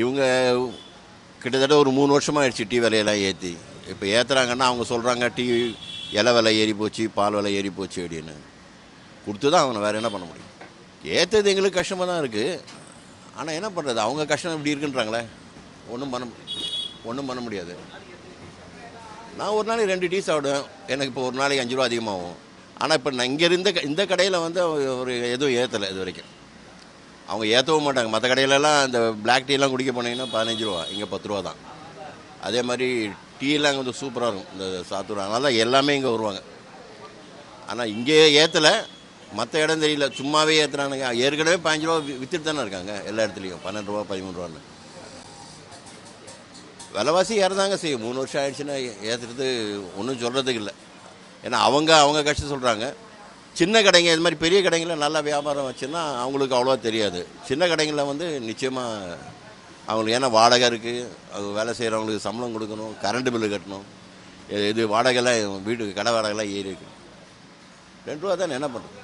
இவங்க கிட்டத்தட்ட ஒரு 3 வருஷமாக ஆயிடுச்சு டீ விலையெல்லாம் ஏற்றி. இப்போ ஏற்றுறாங்கன்னா அவங்க சொல்கிறாங்க டீ இலை விலை ஏறி போச்சு, பால் விலை ஏறி போச்சு அப்படின்னு. கொடுத்து தான் அவனை வேறு என்ன பண்ண முடியும்? ஏற்றது எங்களுக்கு கஷ்டமாக தான் இருக்குது. ஆனால் என்ன பண்ணுறது, அவங்க கஷ்டம் இப்படி இருக்குன்றாங்களே, ஒன்றும் பண்ண முடியாது. நான் ஒரு நாளைக்கு 2 டீ சாப்பிடுவேன். எனக்கு இப்போ ஒரு நாளைக்கு 5 ரூபா அதிகமாகும். ஆனால் இப்போ நான் இங்கே இந்த கடையில் வந்து ஒரு எதுவும் ஏற்றலை இது வரைக்கும். அவங்க ஏற்றவும் மாட்டாங்க. மற்ற கடையிலலாம் இந்த பிளாக் டீலாம் குடிக்க போனீங்கன்னா 15 ரூபா, இங்கே 10 ரூபா தான். அதே மாதிரி டீலாம் இங்கே வந்து சூப்பராக இருக்கும் இந்த சாத்தூர். அதனால தான் எல்லாமே இங்கே வருவாங்க. ஆனால் இங்கே ஏற்றலை, மற்ற இடம் தெரியல, சும்மாவே ஏற்றுறானுங்க. ஏற்கனவே 15 ரூபா விற்றுட்டு தானே இருக்காங்க எல்லா இடத்துலையும், 12 ரூபா 13 ரூபான்னு. விலைவாசி ஏறதாங்க செய்யும். 3 வருஷம் ஆயிடுச்சுன்னா ஏற்றுறது ஒன்றும் சொல்கிறதுக்கு இல்லை. ஏன்னா அவங்க கஷ்டம் சொல்கிறாங்க. சின்ன கடைங்க, இது மாதிரி பெரிய கடைங்களில் நல்லா வியாபாரம் வச்சுன்னா அவங்களுக்கு அவ்வளோவா தெரியாது. சின்ன கடைங்களில் வந்து நிச்சயமாக அவங்களுக்கு, ஏன்னா வாடகை இருக்குது, அது வேலை செய்கிறவங்களுக்கு சம்பளம் கொடுக்கணும், கரண்ட் பில்லு கட்டணும், இது வாடகைலாம், வீடு கடை வாடகைலாம் ஏறி இருக்குது. 2 ரூபா தானே, என்ன பண்ணுறது?